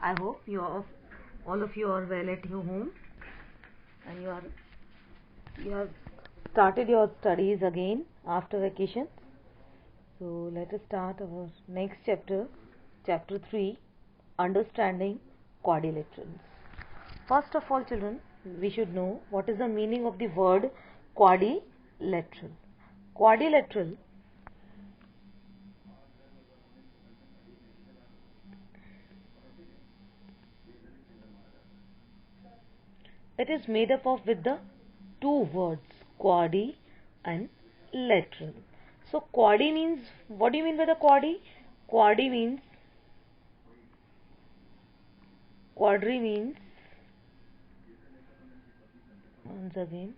I hope all of you are well at your home, and you have started your studies again after vacation. So let us start our next chapter, chapter 3, understanding quadrilaterals. First of all, children, we should know what is the meaning of the word quadrilateral. Quadrilateral it is made up of with the two words quadi and lateral. So quadi means, what do you mean by the quadi? Quadi means, quadri means, once again,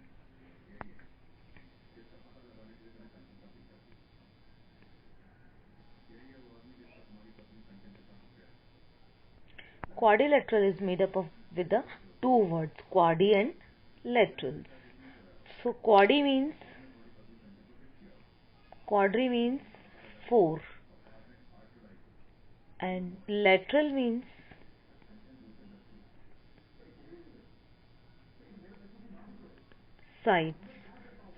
quadrilateral is made up of with the two words quadi and laterals. So quadri means 4 and lateral means sides.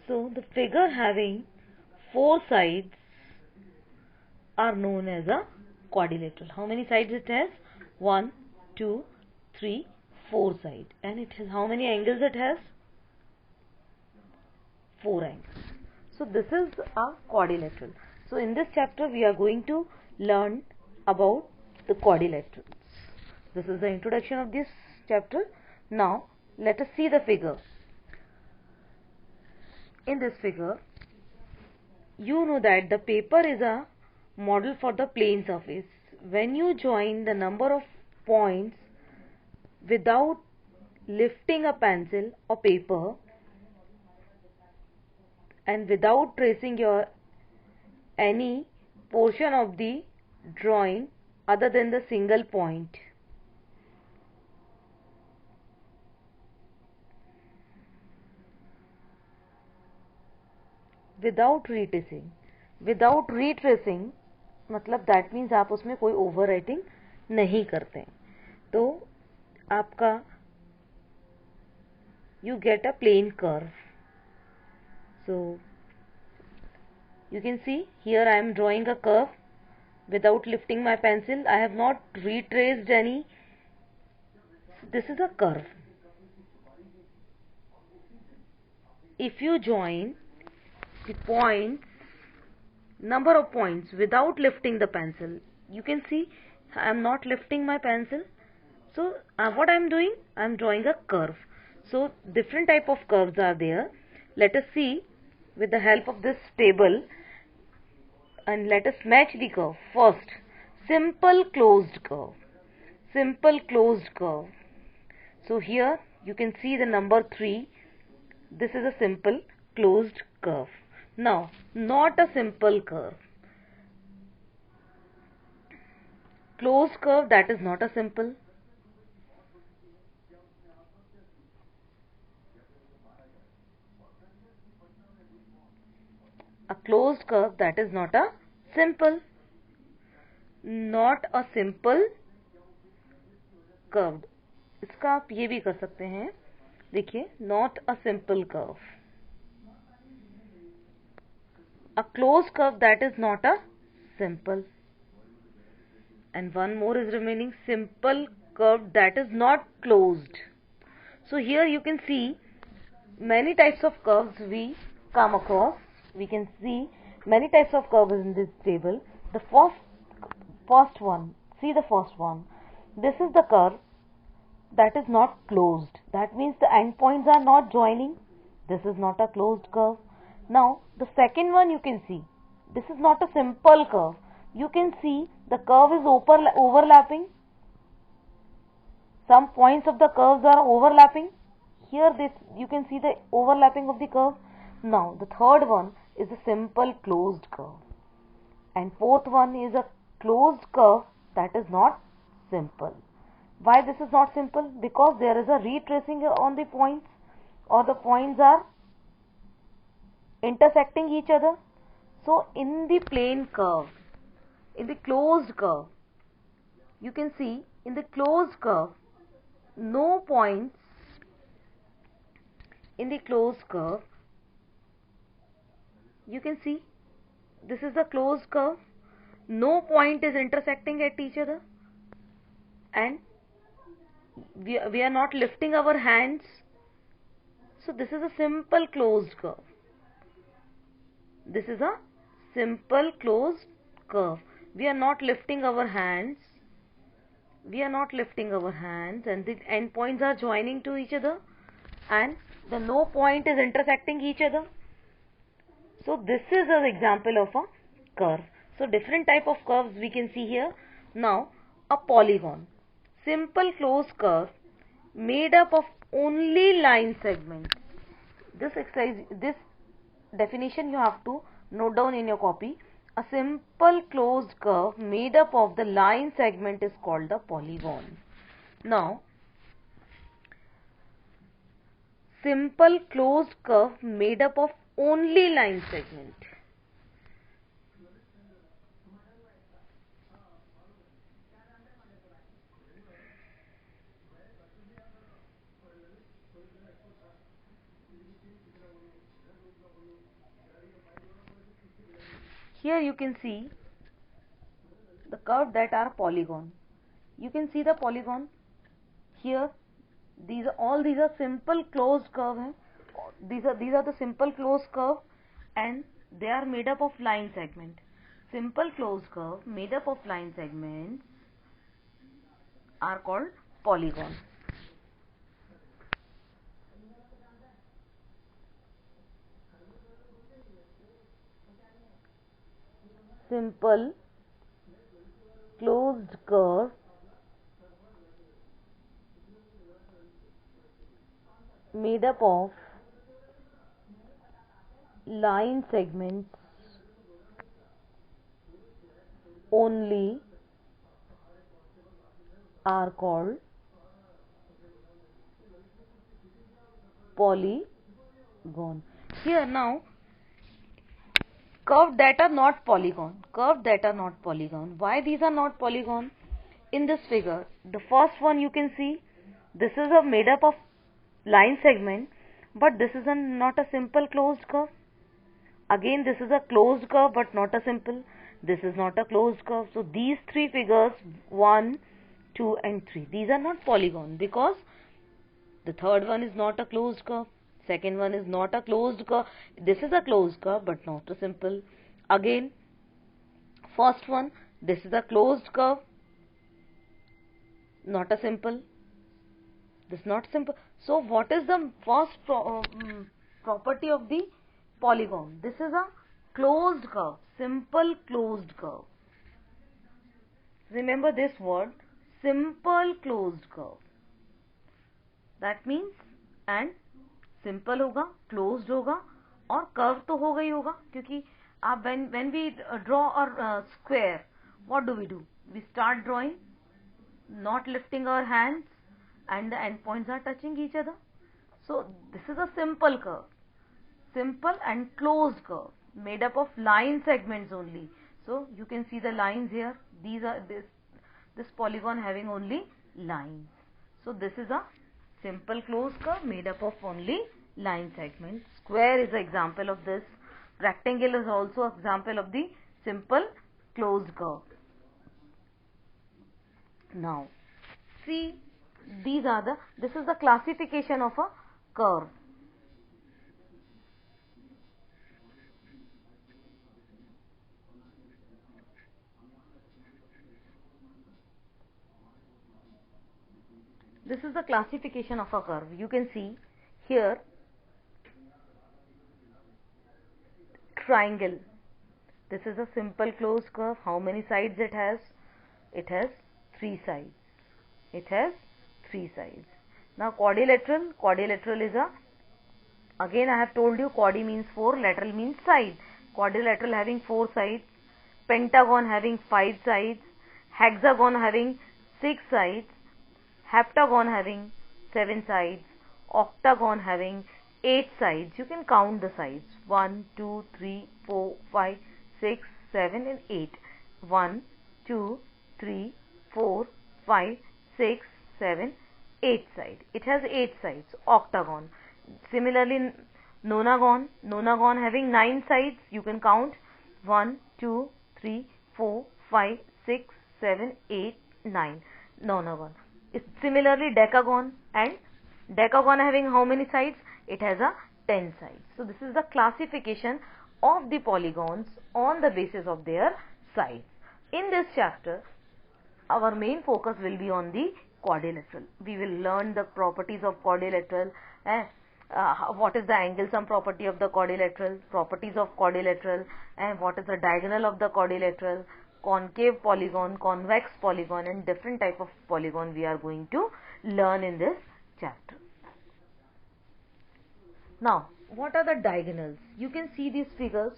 So the figure having 4 sides are known as a quadrilateral. How many sides it has? 1, 2, 3, 4 sides. And it has how many angles it has? 4 angles. So this is a quadrilateral. So in this chapter we are going to learn about the quadrilaterals. This is the introduction of this chapter. Now let us see the figure. In this figure, you know that the paper is a model for the plane surface. When you join the number of points without lifting a pencil or paper and without tracing any portion of the drawing other than the single point, without retracing मतलब that means आप उसमें कोई over writing नहीं करते हैं, तो आपका you get a plane curve. So you can see here I am drawing a curve without lifting my pencil. I have not retraced any. This is a curve. If you join the points, number of points without lifting the pencil, you can see I am not lifting my pencil. So what I am doing? I am drawing a curve. So different type of curves are there. Let us see with the help of this table, and let us match the curve. First, simple closed curve. Simple closed curve. So here you can see the number 3. This is a simple closed curve. Now, not a simple curve. Closed curve, that is not a simple. A closed curve, that is not a simple. Not a simple curved. इसका आप ये भी कर सकते हैं. देखिए, not a simple curve. A closed curve, that is not a simple. And one more is remaining, simple curve that is not closed. So here you can see many types of curves we come across. We can see many types of curves in this table. The first one, see the first one. This is the curve that is not closed. That means the endpoints are not joining. This is not a closed curve. Now the second one you can see. This is not a simple curve. You can see the curve is overlapping. Some points of the curves are overlapping. Here you can see the overlapping of the curve. Now the third one is a simple closed curve. And fourth one is a closed curve that is not simple. Why this is not simple? Because there is a retracing on the points, or the points are intersecting each other. So in the plane curve, in the closed curve, you can see in the closed curve, no points in the closed curve. You can see this is the closed curve. No point is intersecting at each other, and we are not lifting our hands. So this is a simple closed curve. This is a simple closed curve. We are not lifting our hands. We are not lifting our hands, and the endpoints are joining to each other, and the no point is intersecting each other. So this is an example of a curve. So different type of curves we can see here. Now a polygon, simple closed curve made up of only line segments. This exercise, this definition you have to note down in your copy. A simple closed curve made up of the line segment is called the polygon. Now, simple closed curve made up of only line segment. Here you can see the curve that are polygon. You can see the polygon here. These are simple closed curve. These are the simple closed curve, and they are made up of line segment. Simple closed curve made up of line segments are called polygon. Simple closed curve made up of line segments only are called polygon. Here now, curve that are not polygon. Why these are not polygon? In this figure, the first one you can see, this is a made up of line segment, but this is not a simple closed curve. Again, this is a closed curve but not a simple. This is not a closed curve. So these three figures, 1, 2 and 3, these are not polygon, because the third one is not a closed curve. Second one is not a closed curve. This is a closed curve but not a simple. Again, first one, this is a closed curve, not a simple. This is not simple. So what is the first property of the polygon? This is a closed curve, simple closed curve. Remember this word, simple closed curve. That means, and simple होगा, closed होगा, और curve तो होगा ही होगा, क्योंकि आप when we draw a square, what do? We start drawing, not lifting our hands, and the endpoints are touching each other. So this is a simple curve, simple and closed curve made up of line segments only. So you can see the lines here. These are this polygon having only lines. So this is a simple closed curve made up of only line segments. Square is an example of this. Rectangle is also an example of the simple closed curve. Now see, this is the classification of a curve. This is the classification of a curve. You can see here, triangle. This is a simple closed curve. How many sides it has? It has 3 sides. It has 3 sides. Now quadrilateral is a, again I have told you, quadri means 4, lateral means side. Quadrilateral having 4 sides, pentagon having 5 sides, hexagon having 6 sides, heptagon having 7 sides, octagon having 8 sides. You can count the sides, 1, 2, 3, 4, 5, 6, 7 and 8. 1, 2, 3, 4, 5, 6, 7, 8 sides. It has 8 sides, octagon. Similarly, nonagon having 9 sides. You can count 1, 2, 3, 4, 5, 6, 7, 8, 9. Nonagon. Similarly, decagon, and decagon having how many sides? It has a 10 sides. So this is the classification of the polygons on the basis of their sides. In this chapter, our main focus will be on the quadrilateral. We will learn the properties of quadrilateral, what is the angle sum property of the quadrilateral, properties of quadrilateral, and what is the diagonal of the quadrilateral, concave polygon, convex polygon, and different type of polygon we are going to learn in this chapter. Now, what are the diagonals? You can see these figures.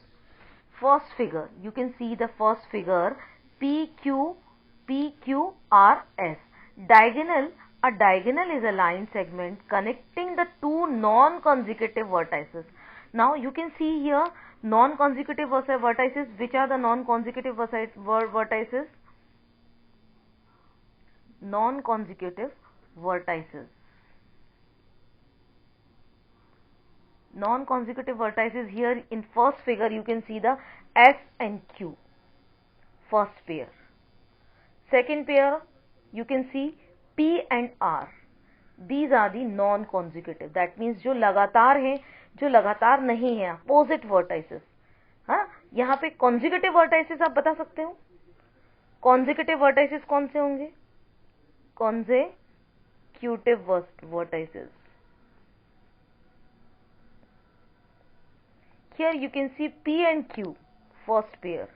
First figure, you can see the first figure, PQRS. Diagonal, a diagonal is a line segment connecting the two non-consecutive vertices. Now you can see here non-consecutive vertices. Which are the non-consecutive vertices? Non-consecutive vertices. Non-consecutive vertices here in first figure you can see the S and Q, first pair. Second pair you can see P and R. These are the non-consecutive. That means जो लगातार हैं, जो लगातार नहीं है, opposite vertices. हाँ, यहाँ पे consecutive vertices आप बता सकते हो? Consecutive vertices कौन से होंगे? Consecutive vertices. Here you can see P and Q, first pair,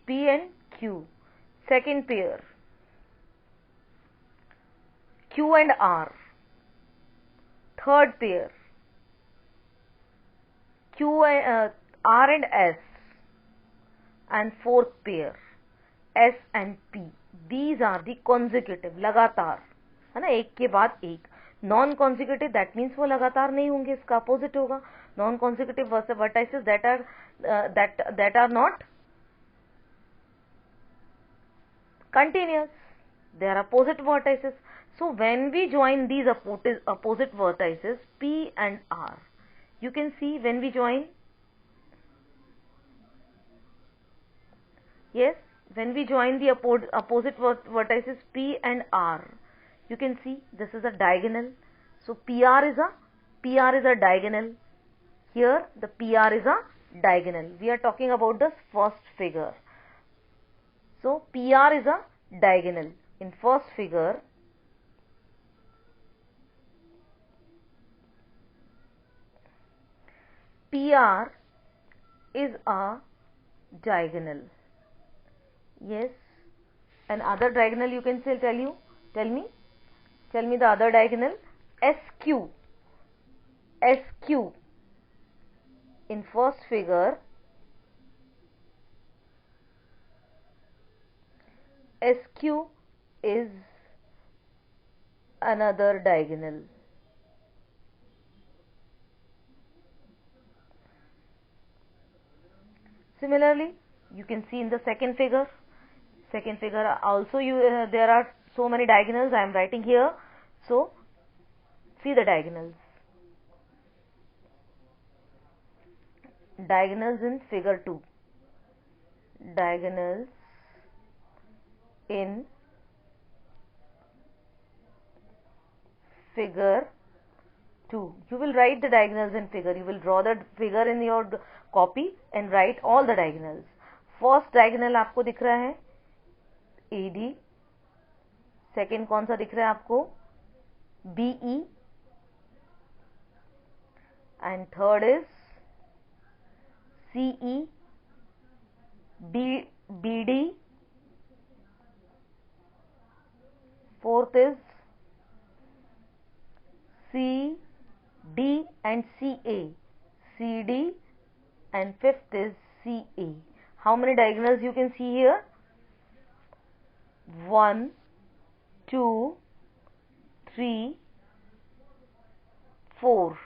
P and Q, second pair, Q and R, third pair, R and S, and fourth pair, S and P. These are the consecutive, लगातार, है ना, एक के बाद एक. Non consecutive that means वो लगातार नहीं होंगे, इसका अपोजिट होगा. Non consecutive vertices that are not continuous, they are opposite vertices. So when we join these opposite vertices P and R, you can see when we join, yes, when we join the opposite vertices P and R, you can see this is a diagonal. So PR is a diagonal. Here the PR is a diagonal. We are talking about the first figure. So PR is a diagonal. In first figure, PR is a diagonal. Yes. And other diagonal you can still tell me the other diagonal. SQ. In first figure, SQ is another diagonal. Similarly, you can see in the second figure also there are so many diagonals. I am writing here. So see the diagonals. Diagonals in figure 2. Diagonals in figure 2. You will write the diagonals in figure. You will draw the figure in your copy and write all the diagonals. First diagonal आपको दिख रहा है AD. Second कौन सा दिख रहा है आपको? BE. And third is CE, BD. Fourth is CD and CA, CD, and fifth is CA. How many diagonals you can see here? 1, 2, 3, 4.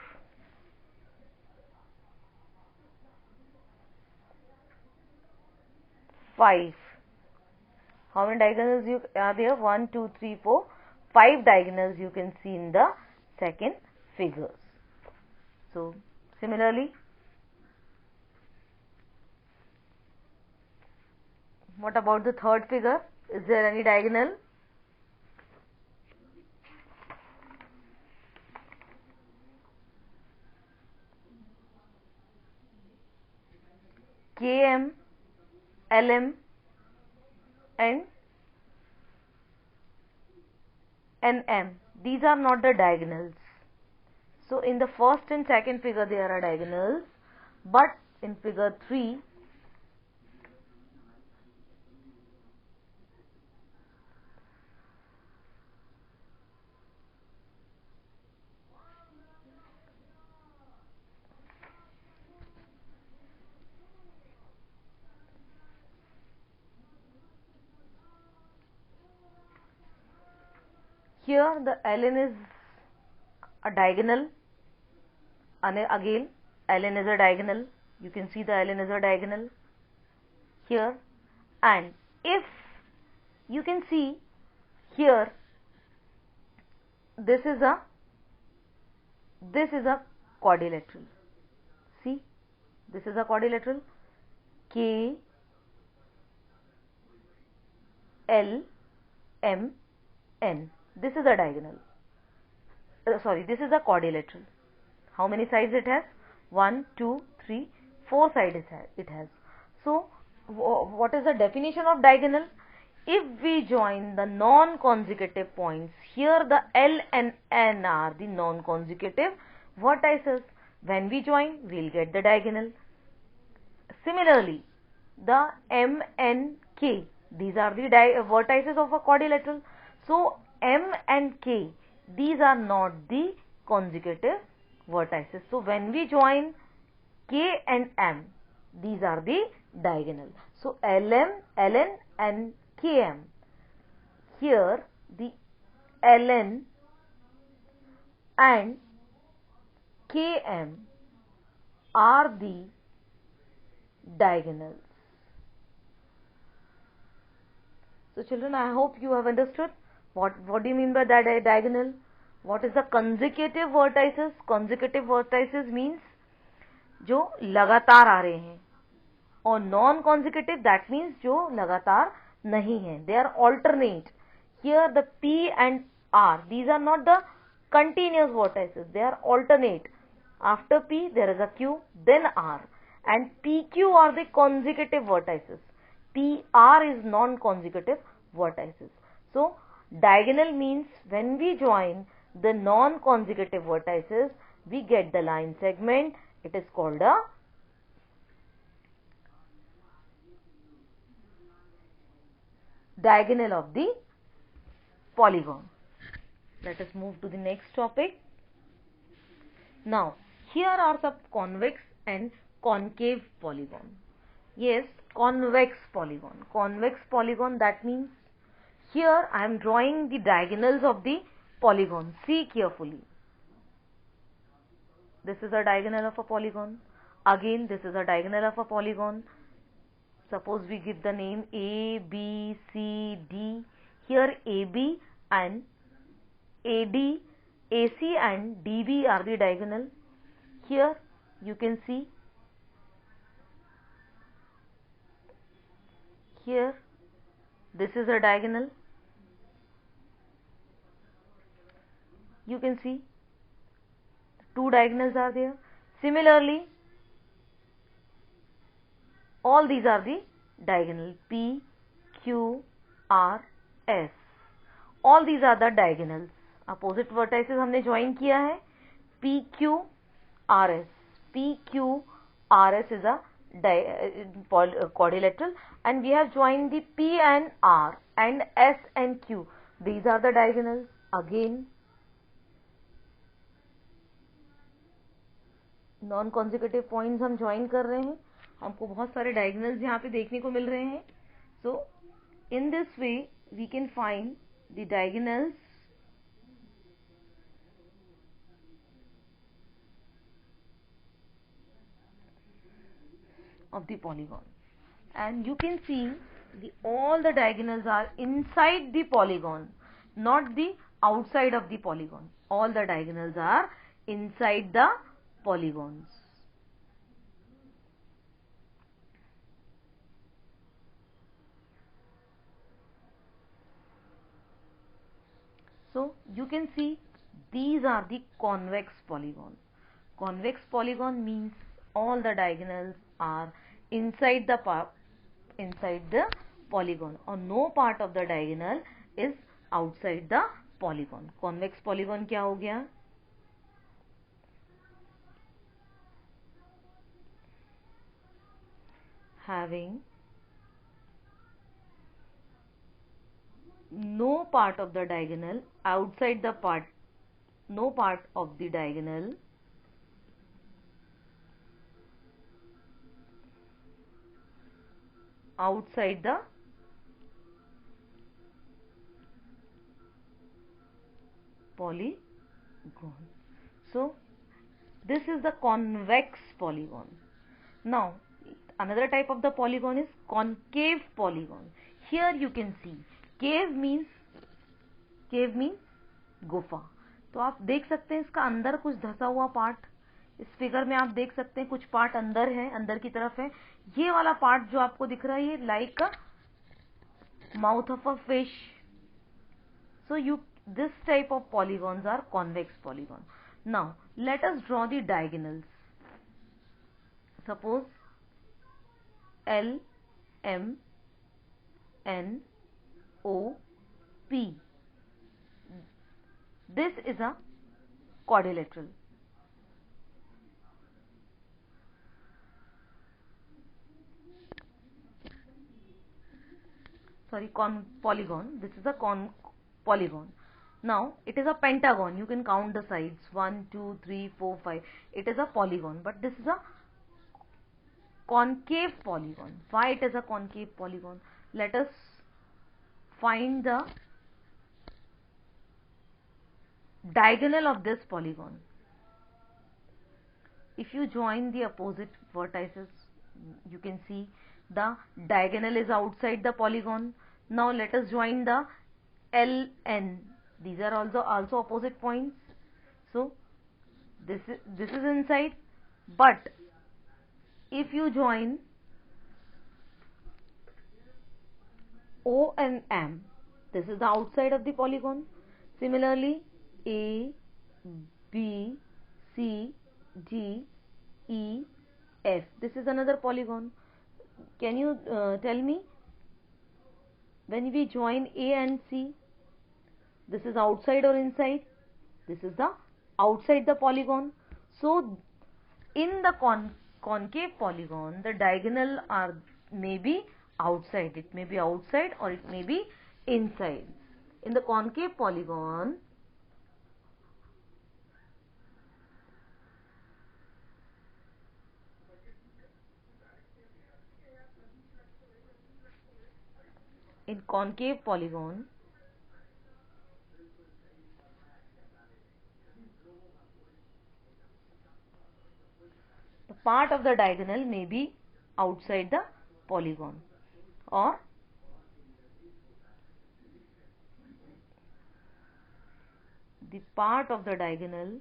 5. How many diagonals are there? 1, 2, 3, 4. 5 diagonals you can see in the second figures. So similarly, what about the third figure? Is there any diagonal? KM, LM and NM, these are not the diagonals. So in the first and second figure there are diagonals, but in figure 3 here the ln is a diagonal, and again ln is a diagonal. You can see the ln is a diagonal here, and if you can see here, this is a quadrilateral. See, this is a quadrilateral. K L M N. This is a diagonal. This is a quadrilateral. How many sides it has? 1, 2, 3, 4 sides it has. So what is the definition of diagonal? If we join the non-consecutive points, here the L and N are the non-consecutive vertices. When we join, we will get the diagonal. Similarly, the M and K, these are the vertices of a quadrilateral. So M and K, these are not the consecutive vertices. So when we join K and M, these are the diagonal. So LM, LN and KM. Here the LN and KM are the diagonals. So children, I hope you have understood what do you mean by that diagonal? What is the consecutive vertices? Consecutive vertices means जो लगातार आ रहे हैं, और non-consecutive that means जो लगातार नहीं है. They are alternate. Here the P and R, these are not the continuous vertices. They are alternate. After P there is a Q, then R, and PQ are the consecutive vertices. PR is non-consecutive vertices. So diagonal means when we join the non-consecutive vertices, we get the line segment. It is called a diagonal of the polygon. Let us move to the next topic. Now, here are the convex and concave polygon. Yes, convex polygon. Convex polygon, that means here I am drawing the diagonals of the polygon. See carefully. This is a diagonal of a polygon. Again, this is a diagonal of a polygon. Suppose we give the name A, B, C, D. Here AB and AD, AC and DB are the diagonal. Here you can see, here this is a diagonal. You can see two diagonals are there. Similarly, all these are the diagonal. P, Q, R, S. All these are the diagonals. Opposite vertices हमने join किया है. P, Q, R, S. P, Q, R, S is a quadrilateral, and we have joined the P and R and S and Q. These are the diagonals. Again, non consecutive points हम join कर रहे हैं. हमको बहुत सारे diagonals यहाँ पे देखने को मिल रहे हैं. So in this way we can find the diagonals of the polygon, and you can see all the diagonals are inside the polygon, not the outside of the polygon. All the diagonals are inside the polygons. So you can see these are the convex polygon. Convex polygon means all the diagonals are inside the polygon, or no part of the diagonal is outside the polygon. Convex polygon क्या हो गया? Having no part of the diagonal outside the part, no part of the diagonal outside the polygon. So this is the convex polygon. Now another type of the polygon is concave polygon. Here you can see cave means गुफा. तो आप देख सकते हैं इसका अंदर कुछ धसा हुआ पार्ट. इस फिगर में आप देख सकते हैं कुछ पार्ट अंदर है, अंदर की तरफ है. ये वाला पार्ट जो आपको दिख रहा है ये like a mouth of a fish. So you this type of polygons are convex polygon. Now let us draw the diagonals. Suppose L M N O P. This is a quadrilateral. Sorry, polygon. This is a polygon. Now it is a pentagon. You can count the sides 1, 2, 3, 4, 5. It is a polygon, but this is a concave polygon. Why it is a concave polygon? Let us find the diagonal of this polygon. If you join the opposite vertices, you can see the diagonal is outside the polygon. Now let us join the LN. These are also opposite points. So this is inside, but if you join O and M, this is the outside of the polygon. Similarly, A, B, C, D, E, F. This is another polygon. Can you tell me, when we join A and C, this is outside or inside? This is the outside the polygon. So in the concave polygon, the diagonal are maybe outside. It may be outside or it may be inside. In the concave polygon, the part of the diagonal may be outside the polygon, or the part of the diagonal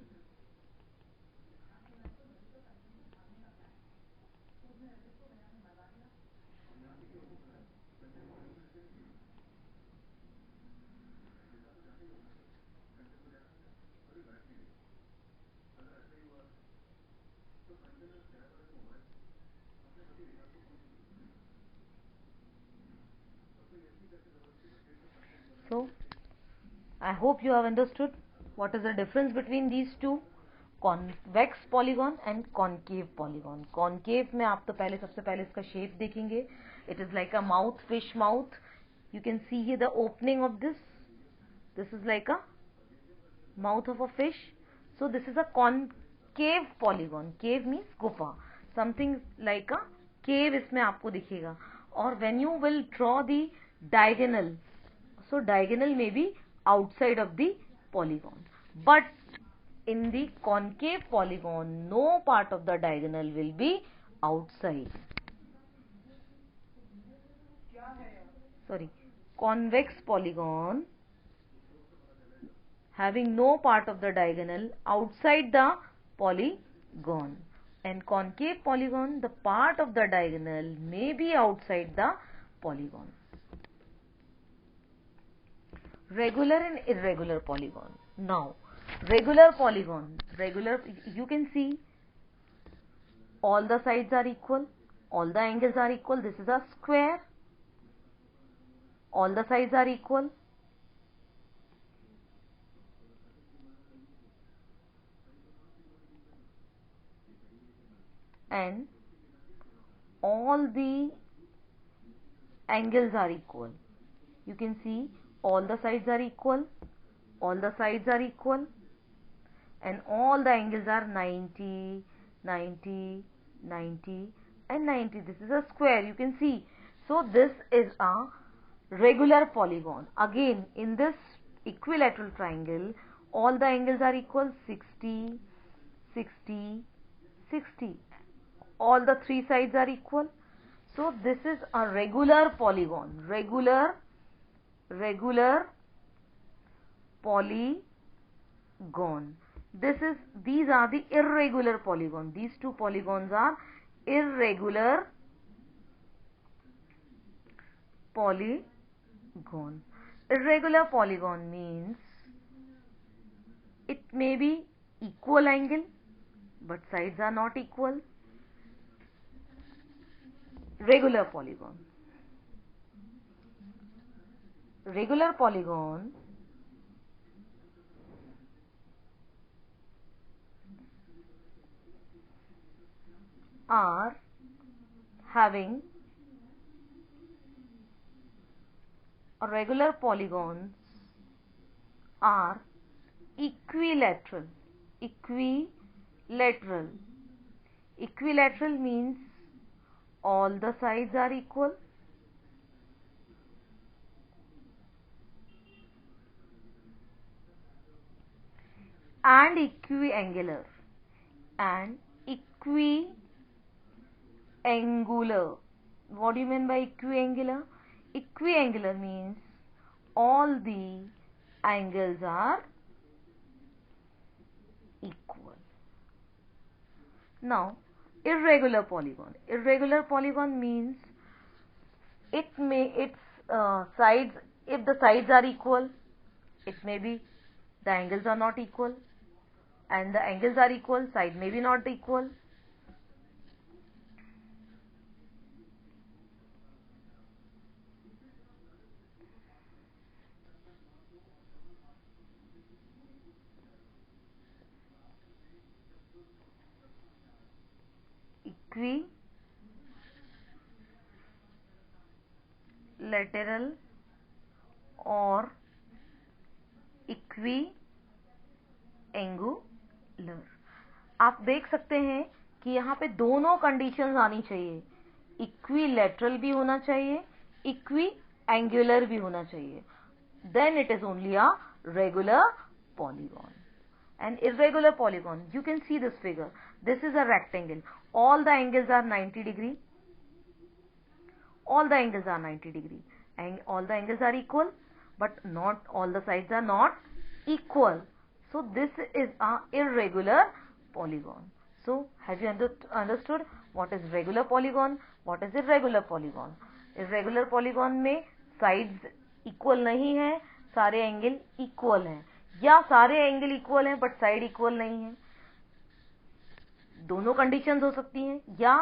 So I hope you have understood what is the difference between these two, convex polygon and concave polygon. Concave में आप तो सबसे पहले इसका shape देखेंगे. It is like a mouth, fish mouth. You can see here the opening of this. This is like a mouth of a fish. So this is a concave polygon. Cave means गुफा. Something like a cave इसमें आपको दिखेगा. Or when you will draw the diagonal, so diagonal may be outside of the polygon, but in the concave polygon, no part of the diagonal will be outside. Sorry, convex polygon, having no part of the diagonal outside the polygon. And concave polygon, the part of the diagonal may be outside the polygon. Regular and irregular polygon. Now, regular polygon, you can see all the sides are equal, all the angles are equal. This is a square, all the sides are equal. And all the angles are equal. You can see all the sides are equal, all the sides are equal, and all the angles are 90, 90, 90 and 90. This is a square, you can see. So this is a regular polygon. Again, in this equilateral triangle, all the angles are equal, 60, 60, 60. All the three sides are equal. So this is a regular polygon. Regular polygon. These are the irregular polygon. These two polygons are irregular polygon. Irregular polygon means it may be equal angle, but sides are not equal. Regular polygon. Regular polygon are having regular polygons are equilateral. Equilateral. Equilateral means all the sides are equal. And equiangular. And equiangular. What do you mean by equiangular? Equiangular means all the angles are equal. Now, irregular polygon. Irregular polygon means sides, if the sides are equal, it may be the angles are not equal, and the angles are equal, side may be not equal. Equilateral और equiangular. आप देख सकते हैं कि यहाँ पे दोनों conditions आनी चाहिए. इक्विलैटरल भी होना चाहिए, equiangular भी होना चाहिए. Then it is only a regular polygon. An irregular polygon, you can see this figure. This is a rectangle. All the angles are 90 degree. All the angles are 90 degree. And all the angles are equal, but not all the sides are not equal. So this is a irregular polygon. So have you understood what is regular polygon, what is irregular polygon? Irregular polygon में sides equal नहीं है, सारे angle equal हैं, या सारे angle equal हैं but side equal नहीं है. दोनों कंडीशंस हो सकती हैं, या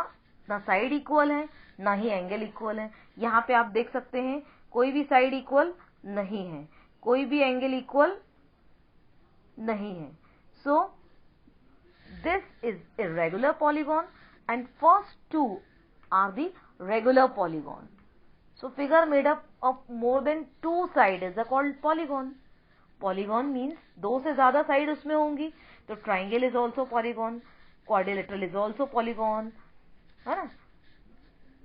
ना साइड इक्वल है ना ही एंगल इक्वल है. यहाँ पे आप देख सकते हैं कोई भी साइड इक्वल नहीं है, कोई भी एंगल इक्वल नहीं है. So this is irregular polygon and first two are the regular polygon. So figure made up of more than two sides is called polygon. Polygon means दो से ज्यादा साइड उसमें होंगी, तो triangle is also polygon, quadrilateral is also polygon, है ना.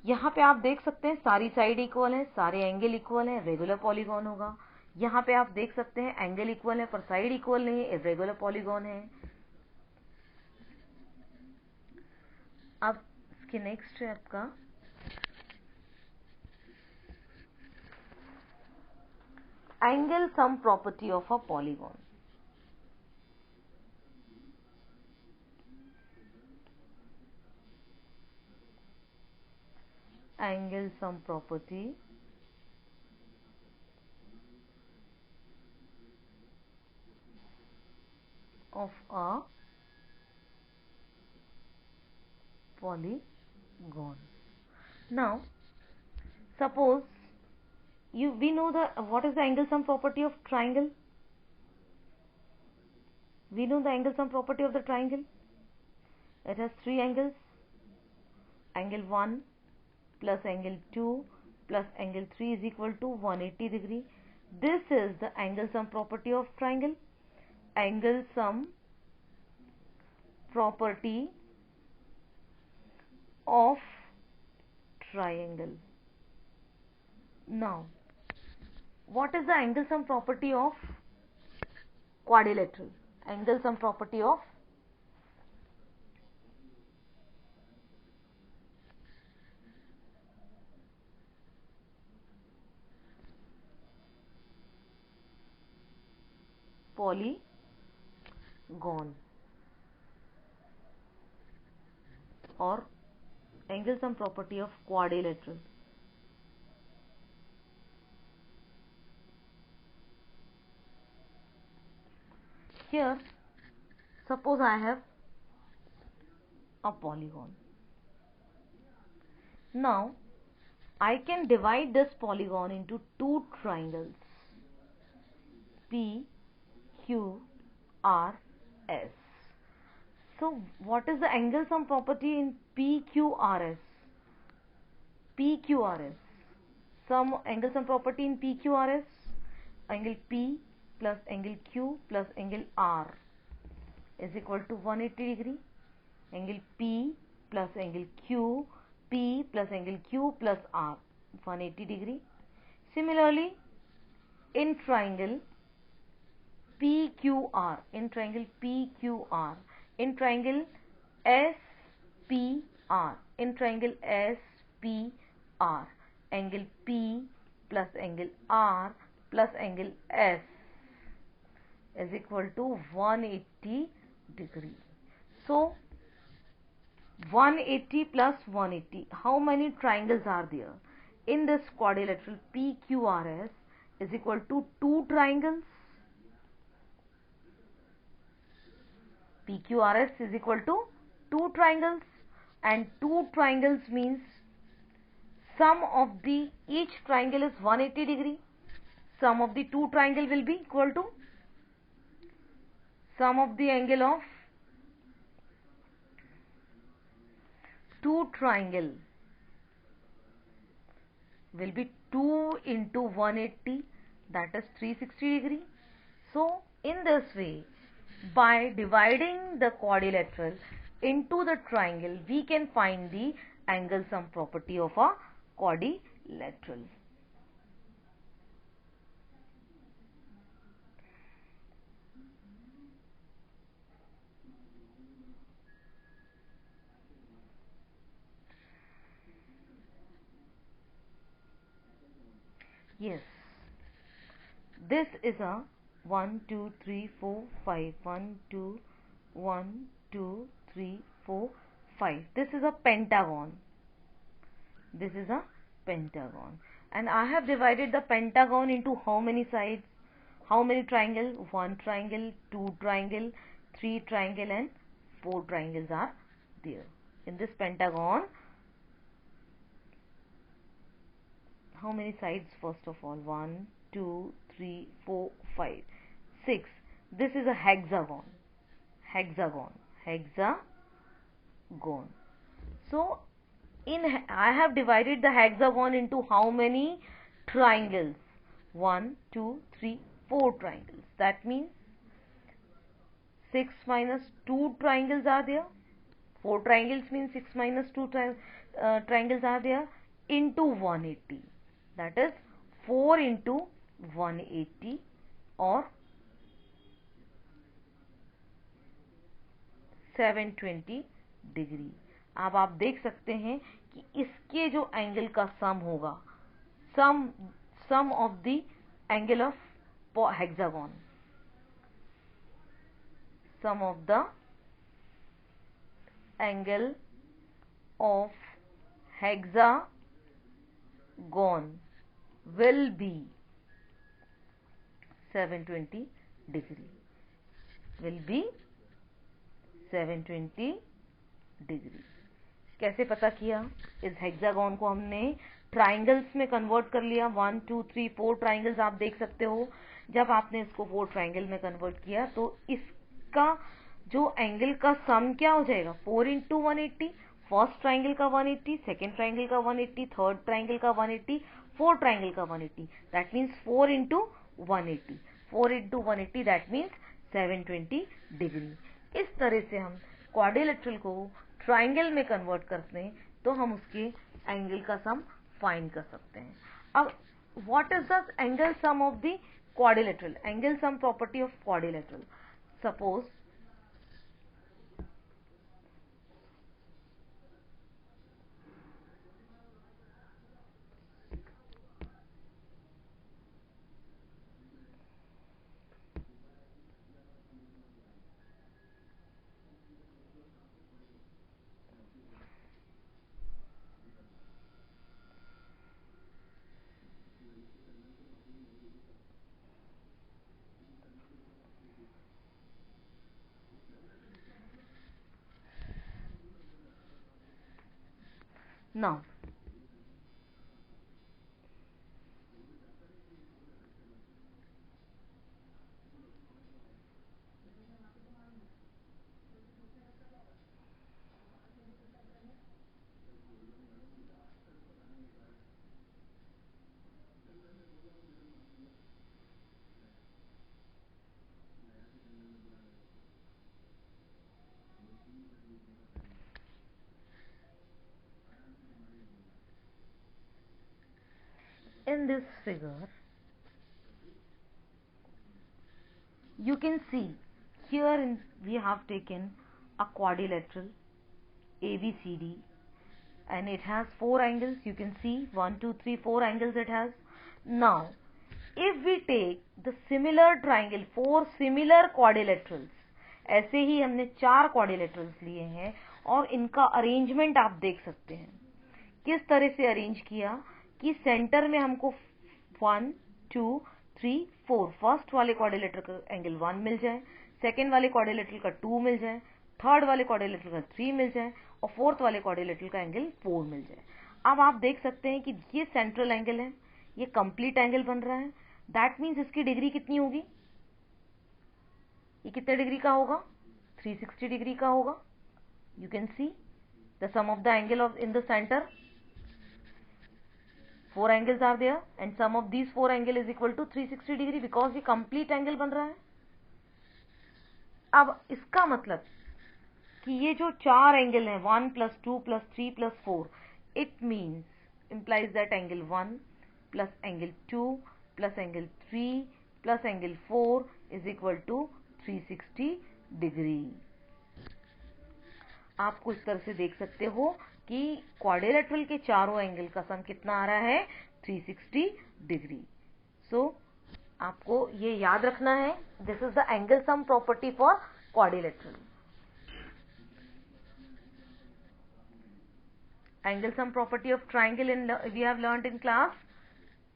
यहाँ पे आप देख सकते हैं सारी साइड इक्वल है, सारे एंगल इक्वल है, रेगुलर पॉलीगॉन होगा. यहाँ पे आप देख सकते हैं एंगल इक्वल है पर साइड इक्वल नहीं है, इर्रेगुलर पॉलीगॉन है. अब इसके नेक्स्ट है आपका angle sum property of a polygon. angle sum property of a polygon. Now suppose we know what is the angle sum property of triangle. We know the angle sum property of the triangle. It has three angles, angle 1 plus angle 2 plus angle 3 is equal to 180 degree. This is the angle sum property of triangle. Angle sum property of triangle. Now, what is the angle sum property of quadrilateral? Angle sum property of polygon or angle sum property of quadrilateral. Here, suppose I have a polygon. Now, I can divide this polygon into two triangles, P, Q, R, S. So, what is the angle sum property in PQRS? PQRS. Some angle sum property in PQRS. Angle P plus angle Q plus angle R is equal to 180 degree. Angle P plus angle Q, P plus angle Q plus R, 180 degree. Similarly, in triangle PQR, in triangle PQR, in triangle SPR, in triangle SPR, angle P plus angle R plus angle S is equal to 180 degree. So 180 plus 180, how many triangles are there? In this quadrilateral PQRS is equal to 2 triangles. PQRS is equal to 2 triangles, and 2 triangles means sum of the each triangle is 180 degree. Sum of the 2 triangle will be equal to sum of the angle of 2 triangle will be 2 into 180, that is 360 degree. So in this way, by dividing the quadrilateral into the triangle, we can find the angle sum property of a quadrilateral. Yes, this is a 1 2 3 4 5 1 2 1 2 3 4 5. This is a pentagon. This is a pentagon, and I have divided the pentagon into how many sides? How many triangle? 1 triangle, 2 triangle, 3 triangle, and 4 triangles are there. In this pentagon, how many sides? First of all, 1 2 3 4 5 6. This is a hexagon. Hexagon. So I have divided the hexagon into how many triangles? 1 2 3 4 triangles. That means 6 minus 2 triangles are there. 4 triangles means 6 minus 2 triangles are there, into 180. That is 4 into 180 or 720 degree. अब आप देख सकते हैं कि इसके जो angle का sum होगा, sum of the angle of hexagon, sum of the angle of hexagon gone will be 720 degree, will be 720 degree. कैसे पता किया? इस हेक्सागोन को हमने ट्राइंगल्स में कन्वर्ट कर लिया। 1 2 3 4 ट्राइंगल्स आप देख सकते हो। जब आपने इसको 4 ट्राइंगल में कन्वर्ट किया तो इसका जो एंगल का सम क्या हो जाएगा? 4 इंटू 180। फर्स्ट ट्राइंगल का 180, सेकेंड ट्राइंगल का 180, थर्ड ट्राइंगल का 180, फोर्थ ट्राइंगल का 180। That means 4 into 180, 4 into 180 that means 720 degree. इस तरह से हम क्वाड्रिलेटरल को ट्राइंगल में कन्वर्ट करते हैं तो हम उसके एंगल का सम फाइंड कर सकते हैं। अब what is the angle some of the quadrilateral? Angle sum property of quadrilateral, suppose now in this figure you can see here we have taken a quadrilateral ABCD and it has 4 angles. You can see 1 2 3 4 angles it has. Now if we take the similar triangle, 4 similar quadrilaterals, ऐसे ही हमने 4 quadrilaterals लिए हैं और इनका arrangement आप देख सकते हैं। किस तरह से अरेंज किया कि सेंटर में हमको 1 2 3 4 फर्स्ट वाले क्वाड्रिलेटरल का एंगल 1 मिल जाए, सेकेंड वाले क्वाड्रिलेटरल का 2 मिल जाए, थर्ड वाले क्वाड्रिलेटरल का 3 मिल जाए और फोर्थ वाले क्वाड्रिलेटरल का एंगल 4 मिल जाए। अब आप देख सकते हैं कि ये सेंट्रल एंगल है, ये कंप्लीट एंगल बन रहा है। दैट मीन्स इसकी डिग्री कितनी होगी? ये कितने डिग्री का होगा? 360 डिग्री का होगा। You can see the sum of the angle of in the centre, 4 angles are there and sum of these 4 angle is equal to 360 degree because ये complete angle बन रहा है। अब इसका मतलब कि ये जो 4 एंगल हैं 1 + 2 + 3 + 4, it means implies that angle 1 plus angle 2 plus angle 3 plus angle 4 is equal to 360 degree। आपको इस तरह से देख सकते हो कि क्वाड्रिलेटरल के चारों एंगल का सम कितना आ रहा है? 360 डिग्री। सो आपको ये याद रखना है, this is the angle sum property for quadrilateral. Angle sum property of triangle in we have learned in class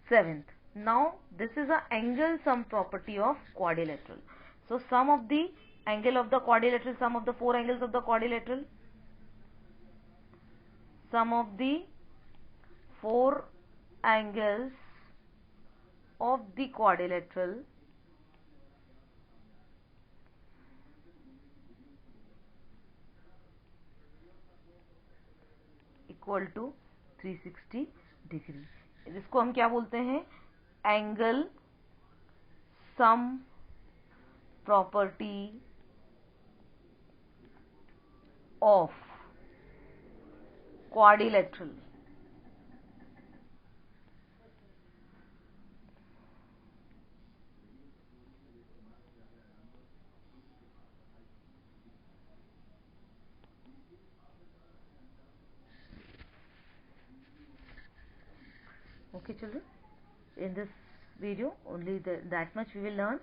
7th। Now this is a angle sum property of quadrilateral. So sum of the angle of the quadrilateral, sum of the 4 angles of the quadrilateral, sum of the 4 angles of the quadrilateral equal to 360 degree. इसको हम क्या बोलते हैं? Angle sum property of quadrilateral। Okay children, in this video only that much we will learn.